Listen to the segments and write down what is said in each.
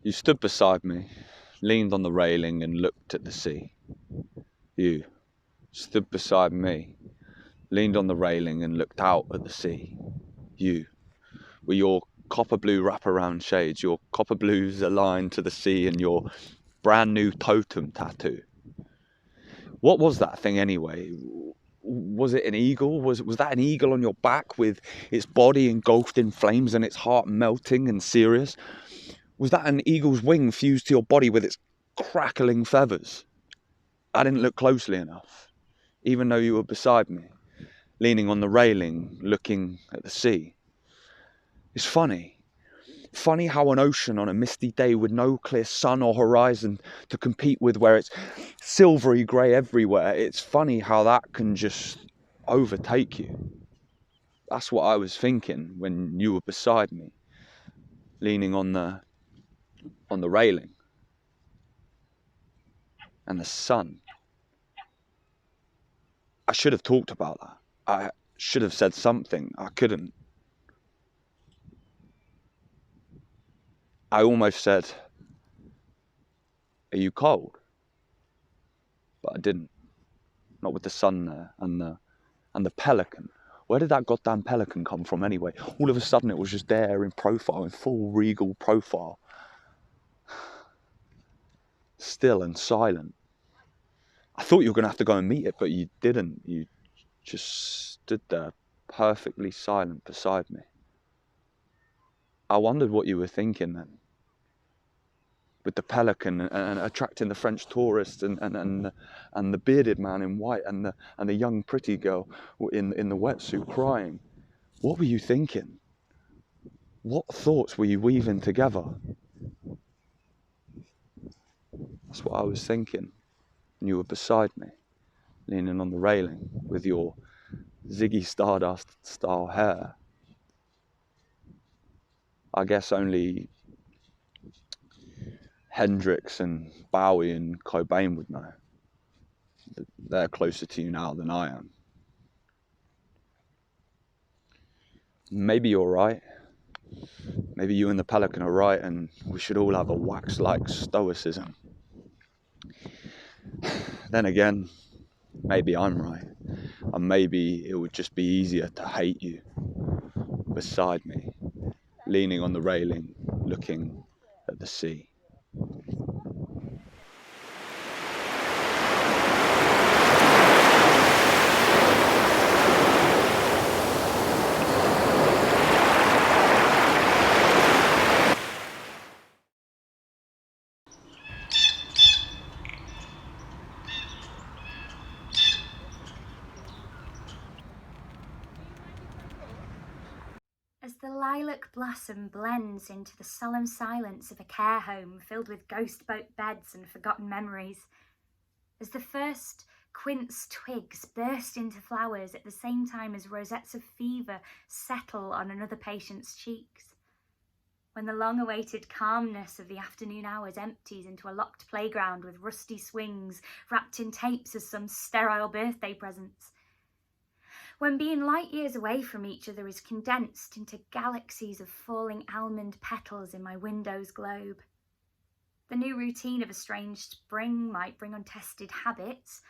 You stood beside me, leaned on the railing and looked at the sea. You stood beside me, leaned on the railing and looked out at the sea. You, with your copper blue wraparound shades, your copper blues aligned to the sea and your brand new totem tattoo. What was that thing anyway? Was it an eagle? Was that an eagle on your back with its body engulfed in flames and its heart melting and serious? Was that an eagle's wing fused to your body with its crackling feathers? I didn't look closely enough, even though you were beside me, leaning on the railing, looking at the sea. It's funny how an ocean on a misty day with no clear sun or horizon to compete with, where it's silvery grey everywhere, it's funny how that can just overtake you. That's what I was thinking when you were beside me, leaning on the railing. And the sun. I should have talked about that. I should have said something. I couldn't. I almost said, "Are you cold?" But I didn't. Not with the sun there and the pelican. Where did that goddamn pelican come from anyway? All of a sudden it was just there in profile, in full regal profile. Still and silent. I thought you were going to have to go and meet it, but you didn't. You just stood there, perfectly silent beside me. I wondered what you were thinking then. With the pelican and attracting the French tourists and the bearded man in white and the young pretty girl in the wetsuit crying. What were you thinking? What thoughts were you weaving together? That's what I was thinking. And you were beside me, leaning on the railing with your Ziggy Stardust style hair. I guess only Hendrix and Bowie and Cobain would know. They're closer to you now than I am. Maybe you're right. Maybe you and the pelican are right, and we should all have a wax-like stoicism. Then again, maybe I'm right. And maybe it would just be easier to hate you beside me, leaning on the railing, looking at the sea. As the lilac blossom blends into the solemn silence of a care home filled with ghost boat beds and forgotten memories, as the first quince twigs burst into flowers at the same time as rosettes of fever settle on another patient's cheeks, when the long-awaited calmness of the afternoon hours empties into a locked playground with rusty swings wrapped in tapes as some sterile birthday presents, when being light years away from each other is condensed into galaxies of falling almond petals in my window's globe. The new routine of a strange spring might bring untested habits.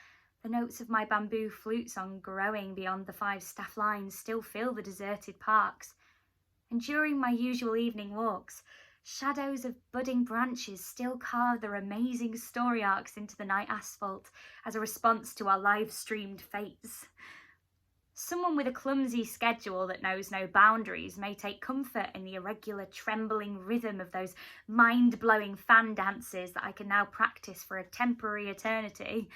The notes of my bamboo flute song growing beyond the 5 staff lines still fill the deserted parks. And during my usual evening walks, shadows of budding branches still carve their amazing story arcs into the night asphalt as a response to our live-streamed fates. Someone with a clumsy schedule that knows no boundaries may take comfort in the irregular trembling rhythm of those mind-blowing fan dances that I can now practice for a temporary eternity.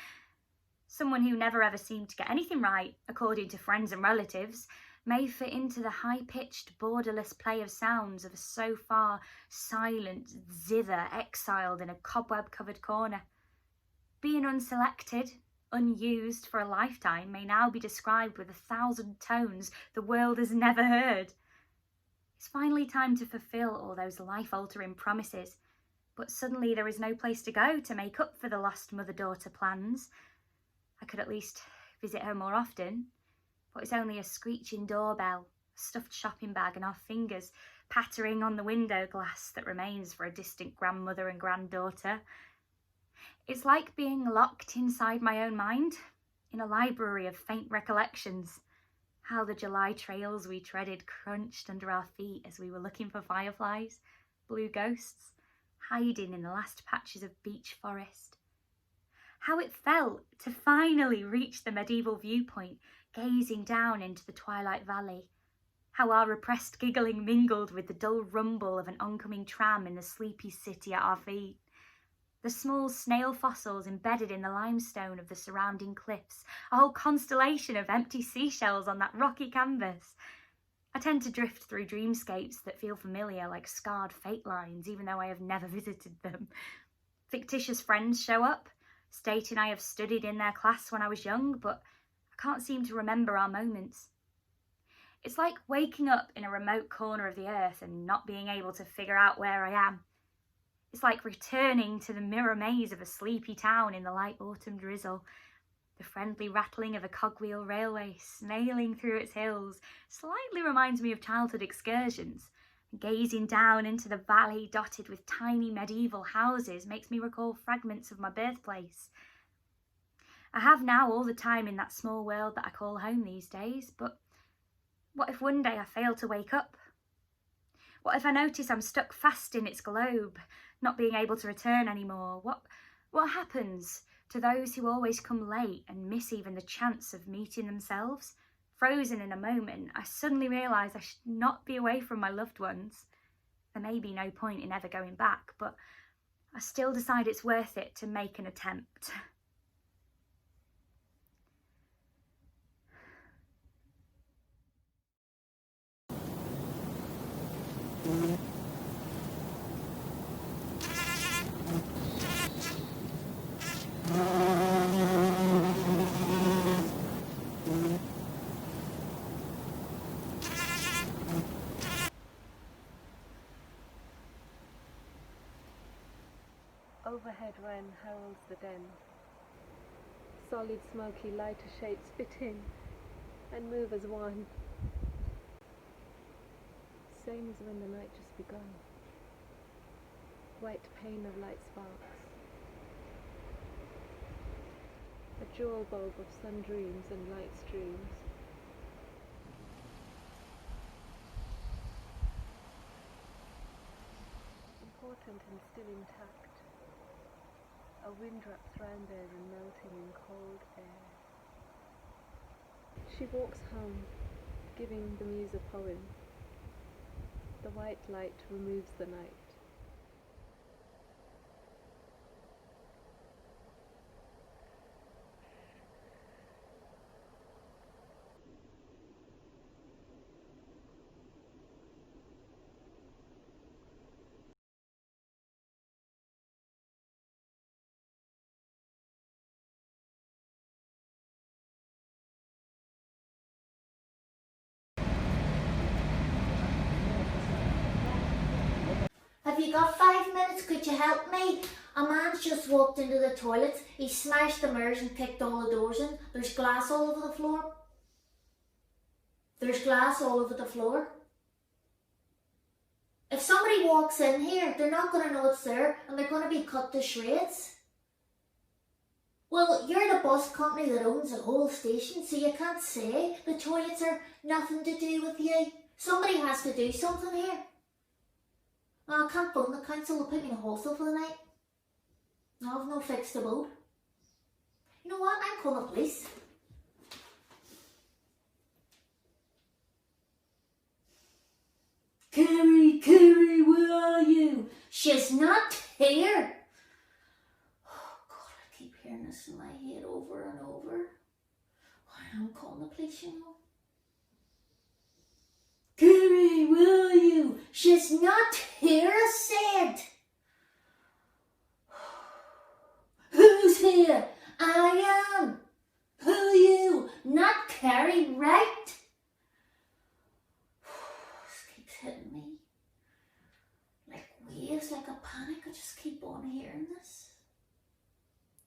Someone who never ever seemed to get anything right, according to friends and relatives, may fit into the high-pitched, borderless play of sounds of a so far silent zither exiled in a cobweb-covered corner. Being unselected, unused for a lifetime, may now be described with 1,000 tones the world has never heard. It's finally time to fulfill all those life-altering promises, but suddenly there is no place to go to make up for the lost mother-daughter plans. I could at least visit her more often, but it's only a screeching doorbell, a stuffed shopping bag and our fingers pattering on the window glass that remains for a distant grandmother and granddaughter. It's like being locked inside my own mind, in a library of faint recollections. How the July trails we treaded crunched under our feet as we were looking for fireflies, blue ghosts, hiding in the last patches of beech forest. How it felt to finally reach the medieval viewpoint, gazing down into the twilight valley. How our repressed giggling mingled with the dull rumble of an oncoming tram in the sleepy city at our feet. The small snail fossils embedded in the limestone of the surrounding cliffs, a whole constellation of empty seashells on that rocky canvas. I tend to drift through dreamscapes that feel familiar, like scarred fate lines, even though I have never visited them. Fictitious friends show up, stating I have studied in their class when I was young, but I can't seem to remember our moments. It's like waking up in a remote corner of the earth and not being able to figure out where I am. It's like returning to the mirror maze of a sleepy town in the light autumn drizzle. The friendly rattling of a cogwheel railway snailing through its hills slightly reminds me of childhood excursions. Gazing down into the valley dotted with tiny medieval houses makes me recall fragments of my birthplace. I have now all the time in that small world that I call home these days, but what if one day I fail to wake up? What if I notice I'm stuck fast in its globe, not being able to return anymore? What happens to those who always come late and miss even the chance of meeting themselves? Frozen in a moment, I suddenly realise I should not be away from my loved ones. There may be no point in ever going back, but I still decide it's worth it to make an attempt. Overhead wren heralds the den. Solid smoky lighter shapes fit in and move as one. Same as when the night just begun. White pane of light sparks. A jewel bulb of sun dreams and light streams. Important and still intact. A wind wraps round there and melting in cold air. She walks home, giving the muse a poem. The white light removes the night. Have you got 5 minutes? Could you help me? A man's just walked into the toilets. He smashed the mirrors and kicked all the doors in. There's glass all over the floor. There's glass all over the floor. If somebody walks in here, they're not going to know it's there and they're going to be cut to shreds. Well, you're the bus company that owns the whole station, so you can't say the toilets are nothing to do with you. Somebody has to do something here. No, I can't phone the council, they'll put me in a hostel for the night. I've no fixed abode. You know what, I'm calling the police. Carrie, where are you? She's not here. Oh God, I keep hearing this in my head over and over. I'm calling the police, you know. Carrie, where are you? She's not here, I said. Who's here? I am. Who are you? Not Carrie, right? This keeps hitting me. Like waves, like a panic. I just keep on hearing this.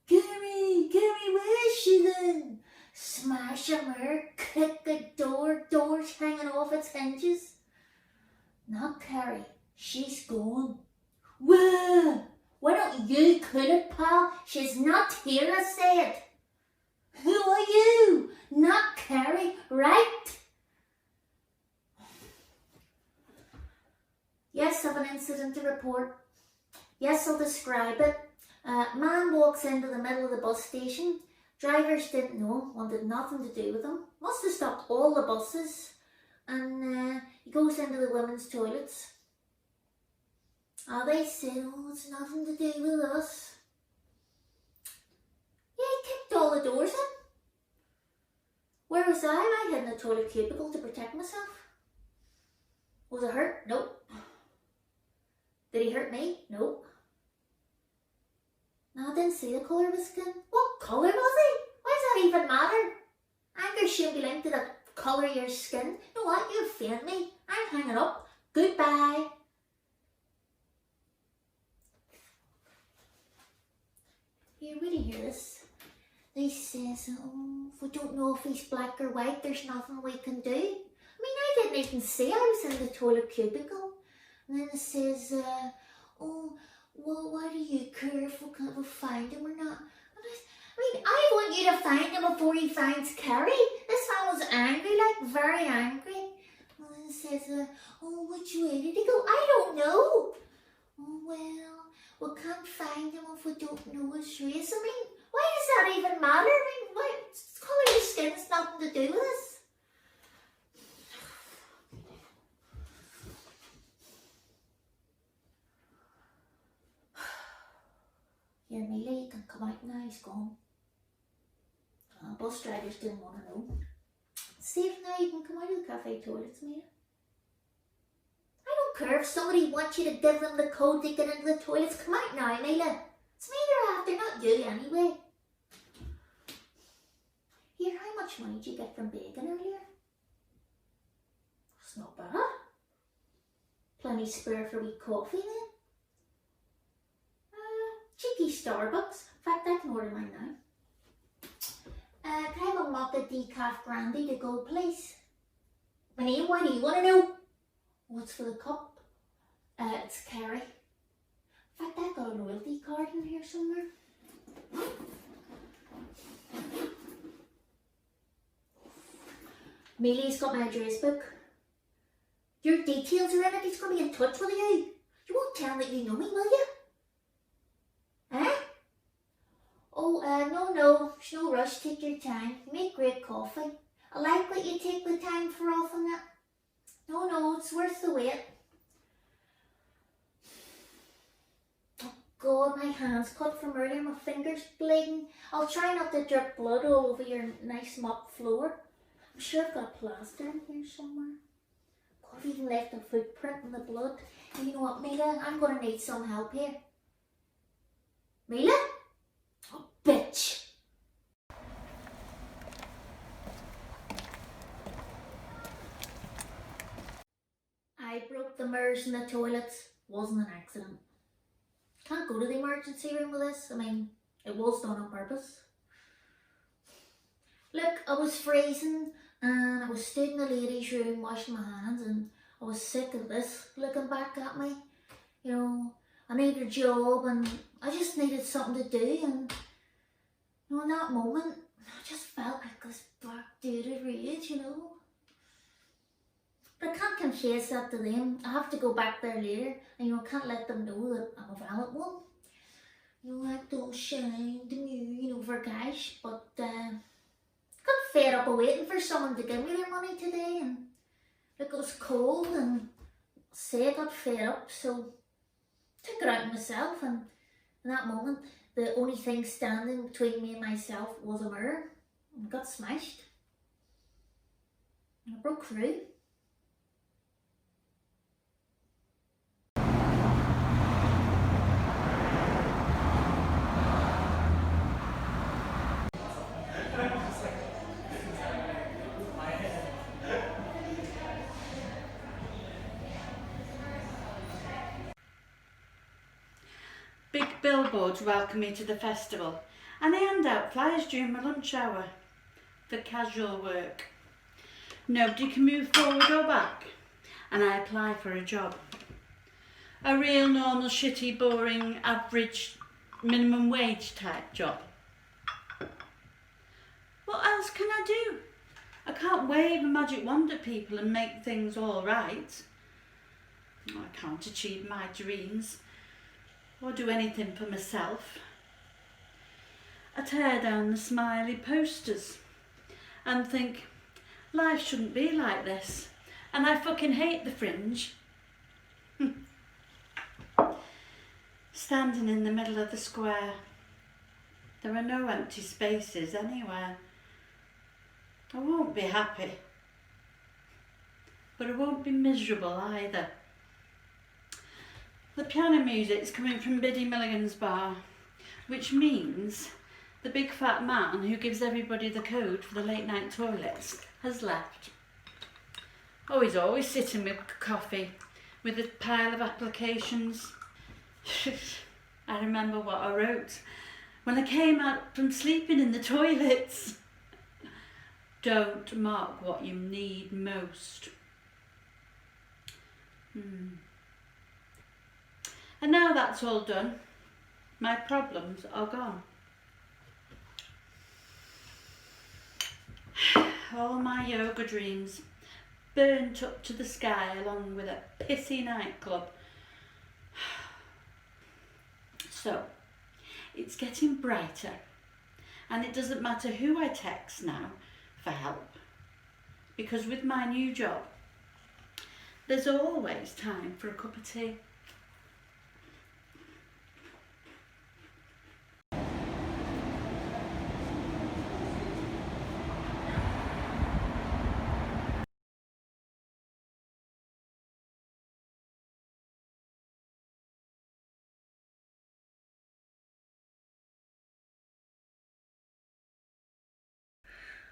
Carrie, where is she then? Smash a mirror, kick a door, doors hanging off its hinges. Not Carrie, she's gone. Whoa! Why don't you cool it, pal? She's not here, I said. Who are you? Not Carrie, right? Yes, I've an incident to report. Yes, I'll describe it. Man walks into the middle of the bus station. Drivers didn't know him, wanted nothing to do with him. Must have stopped all the buses. And he goes into the women's toilets. They said, oh, it's nothing to do with us. Yeah, he kicked all the doors in. Where was I? I hid in the toilet cubicle to protect myself. Was I hurt? Nope. Did he hurt me? Nope. No, I didn't see the colour of his skin. What colour was he? Why does that even matter? Anger shouldn't be linked to the colour of your skin. You know what? You offend me. I'm hanging up. Goodbye. Here, wait to hear this. They says, oh, if we don't know if he's black or white, there's nothing we can do. I mean, I didn't even say I was in the toilet cubicle. And then it says, oh, well, why do you care if we find him or not? I mean, I want you to find him before he finds Carrie. This man was angry, like very angry. And then it says, oh, which way did he go? I don't know. Oh, well, we can't find him if we don't know his race. I mean, why does that even matter? I mean, why? Colour of skin has nothing to do with this. Here, Amelia, you can come out now, he's gone. Bus drivers didn't want to know. Safe now, you can come out of the cafe toilets, Amelia. I don't care if somebody wants you to give them the code to get into the toilets. Come out now, Amelia. It's me they're after, not you anyway. Here, how much money did you get from bacon earlier? It's not bad. Plenty spare for a wee coffee then. Cheeky Starbucks. In fact, I can order mine now. Can I have a mocha decaf brandy to go, please? My name, why do you want to know? What's for the cup? It's Carrie. In fact, I got a loyalty card in here somewhere. Amelia's got my address book. Your details are in it. He's going to be in touch with you. You won't tell him that you know me, will you? Huh? Oh, no. There's no rush. Take your time. You make great coffee. I like that you take the time for often that. No, it's worth the wait. Oh God, my hand's cut from earlier. My finger's bleeding. I'll try not to drip blood all over your nice mop floor. I'm sure I've got a plaster in here somewhere. God, I've even left a footprint in the blood. And you know what, Mila? I'm going to need some help here. Mila? Oh, bitch! I broke the mirrors in the toilets. Wasn't an accident. Can't go to the emergency room with this. I mean, it was done on purpose. Look, I was freezing and I was stood in the ladies' room washing my hands and I was sick of this looking back at me. You know, I needed a job and I just needed something to do, and you know, in that moment I just felt like this backdated rage, you know. But I can't confess that to them. I have to go back there later and you know, I can't let them know that I'm a valid one. You know, I don't shine the you know, for cash, but got fed up of waiting for someone to give me their money today, and look, it was cold and say I got fed up, so took it out on myself, and in that moment the only thing standing between me and myself was a mirror, and it got smashed and I broke through. Big billboards welcome me to the festival, and they hand out flyers during my lunch hour. for casual work. Nobody can move forward or back, and I apply for a job. A real normal, shitty, boring, average, minimum wage type job. What else can I do? I can't wave a magic wand at people and make things all right. I can't achieve my dreams or do anything for myself. I tear down the smiley posters and think, life shouldn't be like this, and I fucking hate the fringe. Standing in the middle of the square, there are no empty spaces anywhere. I won't be happy, but I won't be miserable either. The piano music's coming from Biddy Milligan's bar, which means the big fat man who gives everybody the code for the late night toilets has left. Oh, he's always sitting with coffee, with a pile of applications. I remember what I wrote when I came out from sleeping in the toilets. Don't mark what you need most. And now that's all done, my problems are gone. All my yoga dreams burnt up to the sky along with a pissy nightclub. So, it's getting brighter, and it doesn't matter who I text now for help, because with my new job, there's always time for a cup of tea.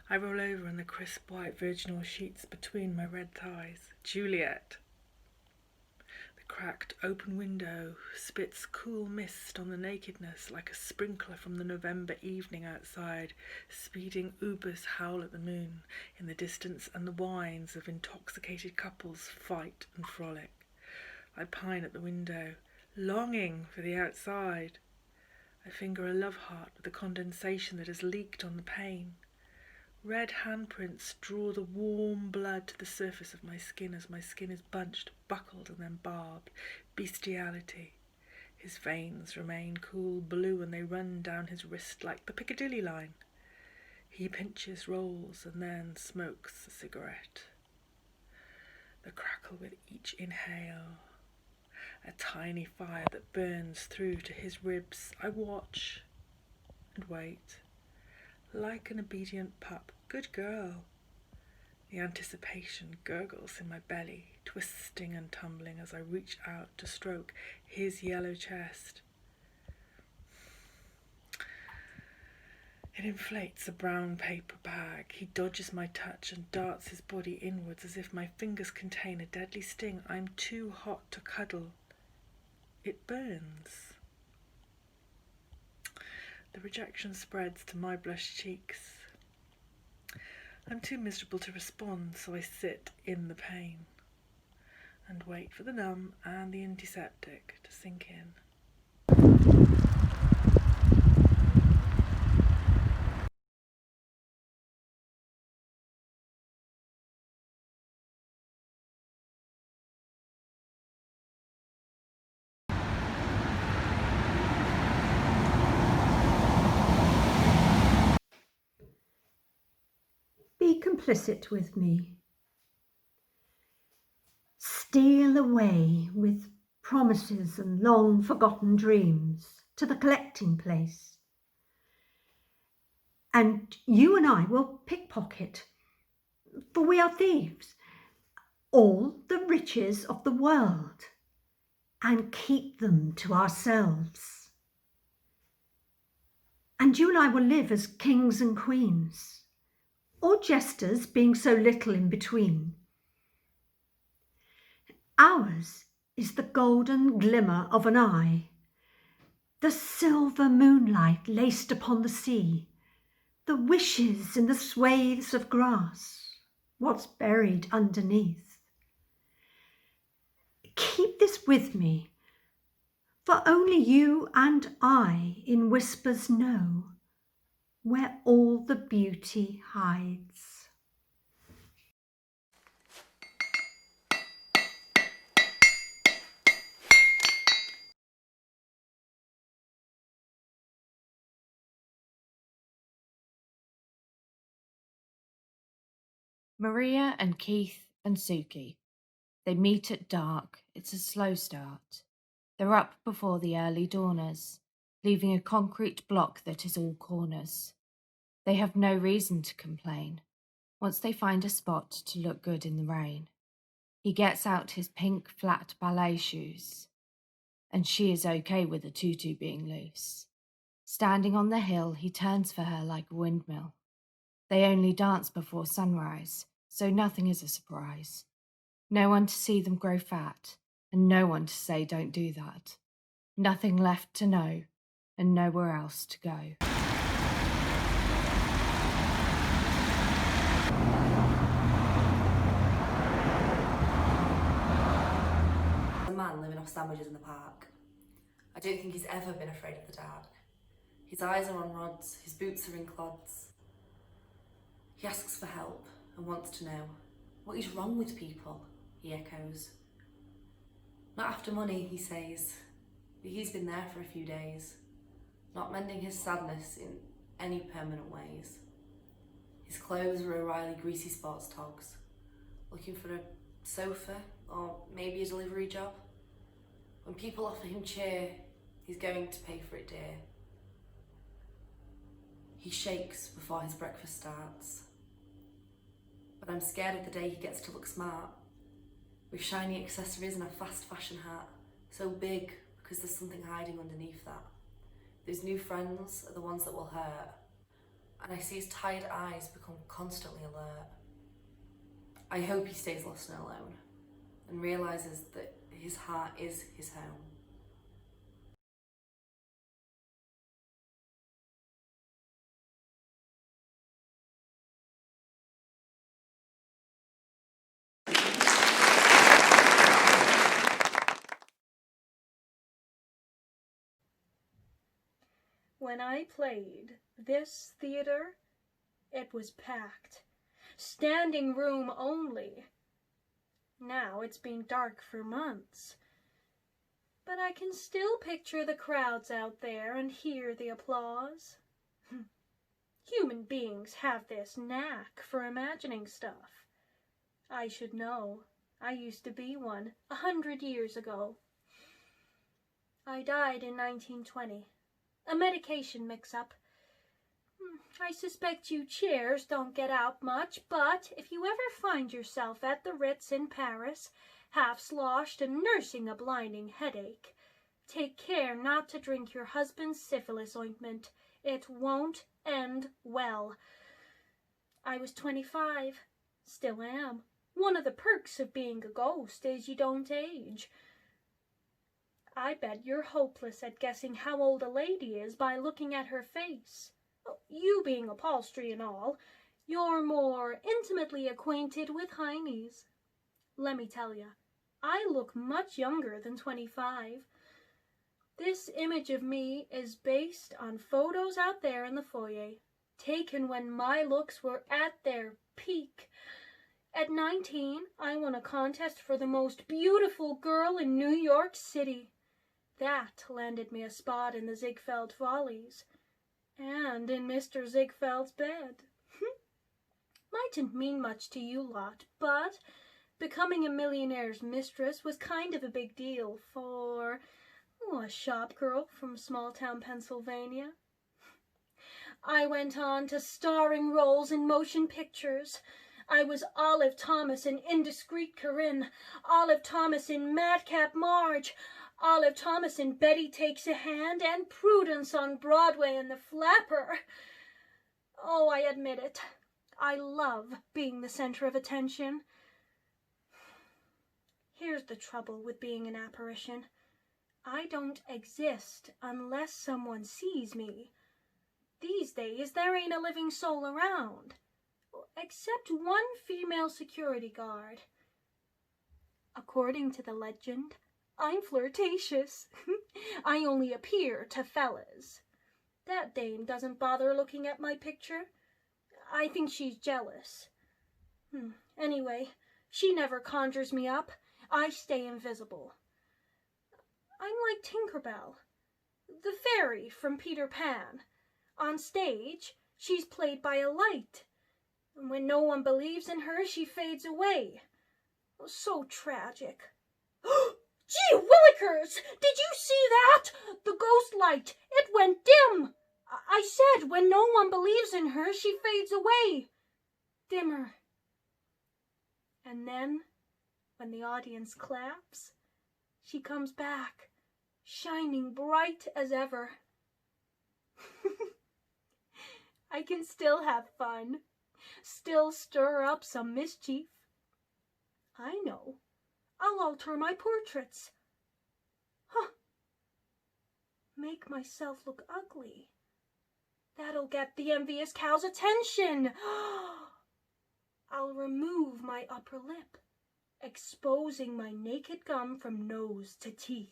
I roll over on the crisp white virginal sheets between my red thighs. Juliet. The cracked open window spits cool mist on the nakedness like a sprinkler from the November evening outside. Speeding Ubers howl at the moon in the distance, and the whines of intoxicated couples fight and frolic. I pine at the window, longing for the outside. I finger a love heart with the condensation that has leaked on the pane. Red handprints draw the warm blood to the surface of my skin as my skin is bunched, buckled, and then barbed. Bestiality. His veins remain cool blue and they run down his wrist like the Piccadilly line. He pinches, rolls, and then smokes a cigarette. The crackle with each inhale. A tiny fire that burns through to his ribs. I watch and wait. Like an obedient pup. Good girl. The anticipation gurgles in my belly, twisting and tumbling as I reach out to stroke his yellow chest. It inflates a brown paper bag. He dodges my touch and darts his body inwards as if my fingers contain a deadly sting. I'm too hot to cuddle. It burns. The rejection spreads to my blushed cheeks. I'm too miserable to respond, so I sit in the pain and wait for the numb and the antiseptic to sink in. Be complicit with me. Steal away with promises and long forgotten dreams to the collecting place. And you and I will pickpocket, for we are thieves, all the riches of the world and keep them to ourselves. And you and I will live as kings and queens, or jesters, being so little in between. Ours is the golden glimmer of an eye, the silver moonlight laced upon the sea, the wishes in the swathes of grass, what's buried underneath. Keep this with me, for only you and I in whispers know where all the beauty hides. Maria and Keith and Suki. They meet at dark. It's a slow start. They're up before the early dawners, leaving a concrete block that is all corners. They have no reason to complain once they find a spot to look good in the rain. He gets out his pink flat ballet shoes, and she is okay with a tutu being loose. Standing on the hill, he turns for her like a windmill. They only dance before sunrise, so nothing is a surprise. No one to see them grow fat, and no one to say don't do that. Nothing left to know, and nowhere else to go. A man living off sandwiches in the park. I don't think he's ever been afraid of the dark. His eyes are on rods, his boots are in clods. He asks for help and wants to know what is wrong with people, he echoes. Not after money, he says, but he's been there for a few days, not mending his sadness in any permanent ways. His clothes are O'Reilly greasy sports togs, looking for a sofa or maybe a delivery job. When people offer him cheer, he's going to pay for it dear. He shakes before his breakfast starts. But I'm scared of the day he gets to look smart, with shiny accessories and a fast fashion hat, so big because there's something hiding underneath that. Those new friends are the ones that will hurt, and I see his tired eyes become constantly alert. I hope he stays lost and alone, and realises that his heart is his home. When I played this theater, it was packed. Standing room only. Now it's been dark for months. But I can still picture the crowds out there and hear the applause. Human beings have this knack for imagining stuff. I should know. I used to be one 100 years ago. I died in 1920. A medication mix-up. I suspect you chairs don't get out much, but if you ever find yourself at the Ritz in Paris, half sloshed and nursing a blinding headache, take care not to drink your husband's syphilis ointment. It won't end well. I was 25. Still am. One of the perks of being a ghost is you don't age. I bet you're hopeless at guessing how old a lady is by looking at her face. You being upholstery and all, you're more intimately acquainted with heinies. Let me tell you, I look much younger than 25. This image of me is based on photos out there in the foyer, taken when my looks were at their peak. At 19, I won a contest for the most beautiful girl in New York City. That landed me a spot in the Ziegfeld Follies, and in Mr. Ziegfeld's bed. Mightn't mean much to you lot, but becoming a millionaire's mistress was kind of a big deal for a shop girl from small-town Pennsylvania. I went on to starring roles in motion pictures. I was Olive Thomas in Indiscreet Corinne, Olive Thomas in Madcap Marge, Olive Thomas in Betty Takes a Hand, and Prudence on Broadway in The Flapper. Oh, I admit it. I love being the center of attention. Here's the trouble with being an apparition. I don't exist unless someone sees me. These days, there ain't a living soul around, except one female security guard. According to the legend, I'm flirtatious. I only appear to fellas. That dame doesn't bother looking at my picture. I think she's jealous. Anyway, she never conjures me up. I stay invisible. I'm like Tinkerbell, the fairy from Peter Pan. On stage, she's played by a light. When no one believes in her, she fades away. So tragic. Gee willikers! Did you see that? The ghost light. It went dim. I said when no one believes in her, she fades away. Dimmer. And then, when the audience claps, she comes back, shining bright as ever. I can still have fun, still stir up some mischief. I know. I'll alter my portraits. Make myself look ugly. That'll get the envious cow's attention. I'll remove my upper lip, exposing my naked gum from nose to teeth.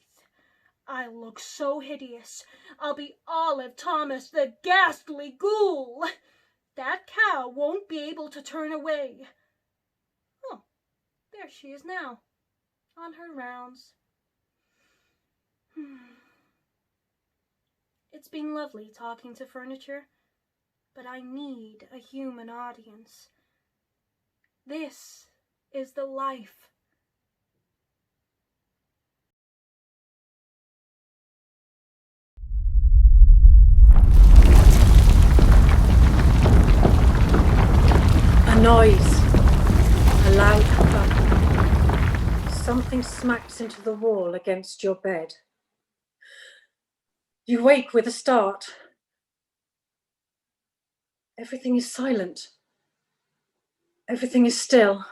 I'll look so hideous. I'll be Olive Thomas, the ghastly ghoul. That cow won't be able to turn away. Oh, there she is now, on her rounds. It's been lovely talking to furniture, but I need a human audience. This is the life. A noise, a loud thump. Something smacks into the wall against your bed. You wake with a start. Everything is silent. Everything is still.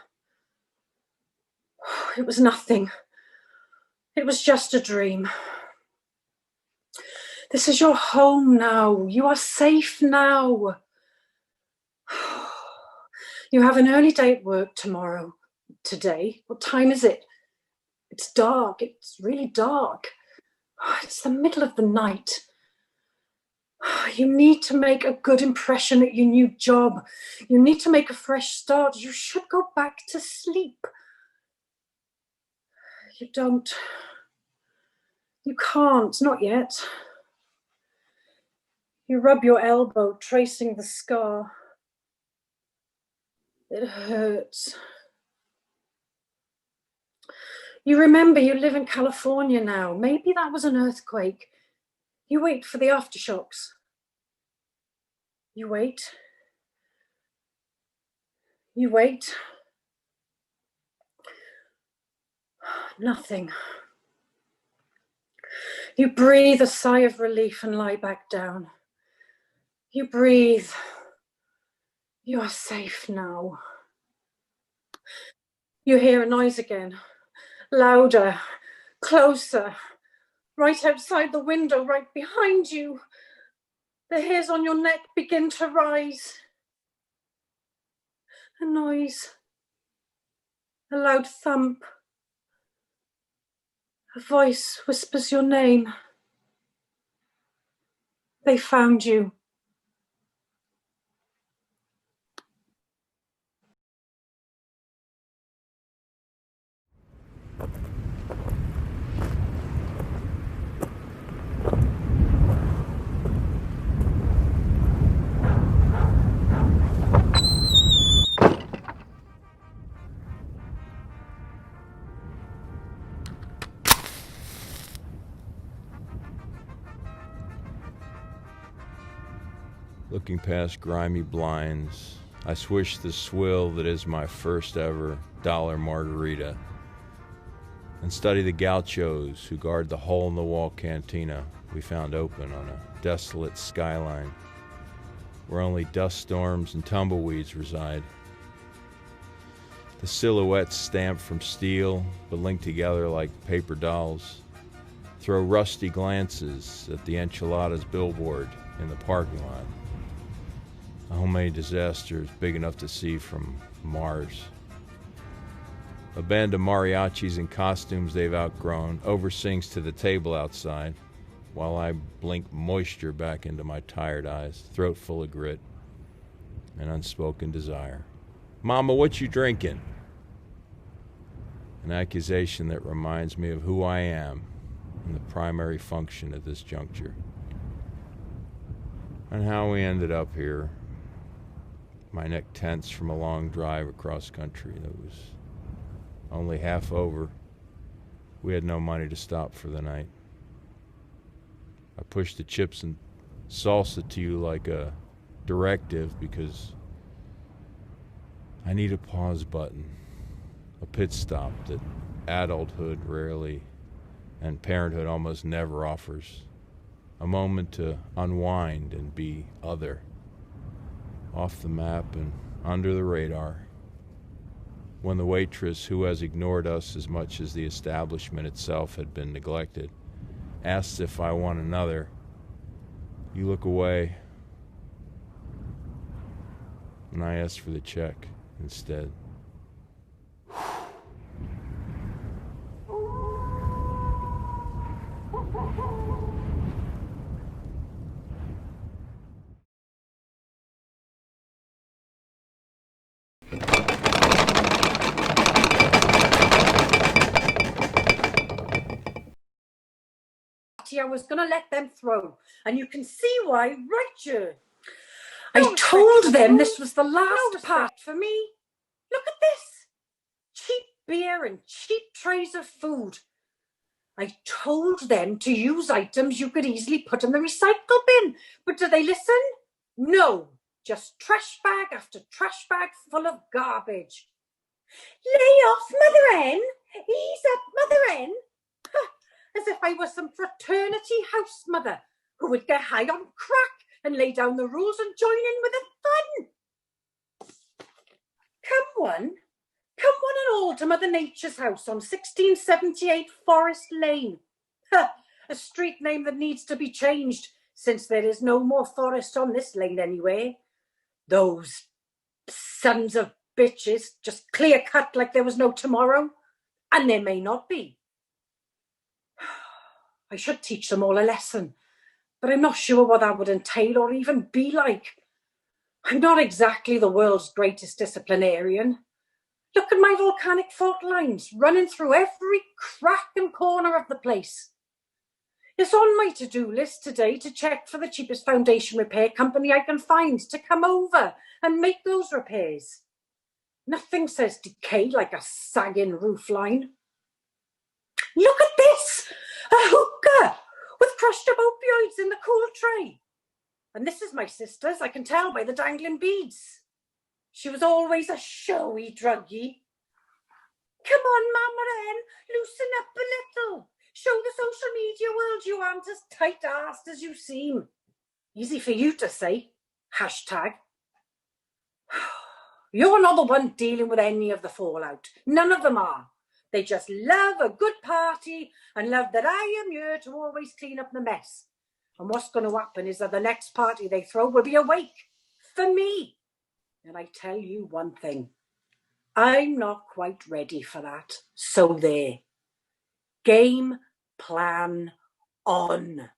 It was nothing. It was just a dream. This is your home now. You are safe now. You have an early day at work tomorrow. Today? What time is it? It's dark. It's really dark. It's the middle of the night. You need to make a good impression at your new job. You need to make a fresh start. You should go back to sleep. You don't. You can't, not yet. You rub your elbow, tracing the scar. It hurts. You remember you live in California now. Maybe that was an earthquake. You wait for the aftershocks. You wait. You wait. Nothing. You breathe a sigh of relief and lie back down. You breathe. You are safe now. You hear a noise again. Louder, closer, right outside the window, right behind you. The hairs on your neck begin to rise. A noise, a loud thump. A voice whispers your name. They found you. Looking past grimy blinds, I swish the swill that is my first ever dollar margarita and study the gauchos who guard the hole-in-the-wall cantina we found open on a desolate skyline where only dust storms and tumbleweeds reside. The silhouettes stamped from steel but linked together like paper dolls throw rusty glances at the enchiladas billboard in the parking lot. A homemade disaster is big enough to see from Mars. A band of mariachis in costumes they've outgrown oversings to the table outside, while I blink moisture back into my tired eyes, throat full of grit and unspoken desire. Mama, what you drinking? An accusation that reminds me of who I am and the primary function at this juncture. And how we ended up here. My neck tense from a long drive across country that was only half over. We had no money to stop for the night. I pushed the chips and salsa to you like a directive because I need a pause button, a pit stop that adulthood rarely and parenthood almost never offers. A moment to unwind and be other, off the map and under the radar. When the waitress, who has ignored us as much as the establishment itself had been neglected, asks if I want another, you look away, and I ask for the check instead. I was going to let them through, and you can see why, right, you? I told them this was the last part for me. Look at this. Cheap beer and cheap trays of food. I told them to use items you could easily put in the recycle bin, but do they listen? No, just trash bag after trash bag full of garbage. Lay off, Mother Hen. Ease up, Mother Hen. As if I was some fraternity house mother who would get high on crack and lay down the rules and join in with the fun. Come one and all to Mother Nature's house on 1678 Forest Lane. A street name that needs to be changed since there is no more forest on this lane anyway. Those sons of bitches just clear cut like there was no tomorrow, and there may not be. I should teach them all a lesson, but I'm not sure what that would entail or even be like. I'm not exactly the world's greatest disciplinarian. Look at my volcanic fault lines running through every crack and corner of the place. It's on my to-do list today to check for the cheapest foundation repair company I can find to come over and make those repairs. Nothing says decay like a sagging roof line. Look at this! A hookah with crushed up opioids in the cool tray. And this is my sister's, I can tell by the dangling beads. She was always a showy druggie. Come on, Mama Hen, loosen up a little. Show the social media world you aren't as tight-assed as you seem. Easy for you to say. Hashtag. You're not the one dealing with any of the fallout. None of them are. They just love a good party and love that I am here to always clean up the mess. And what's going to happen is that the next party they throw will be a wake for me. And I tell you one thing, I'm not quite ready for that. So there. Game plan on.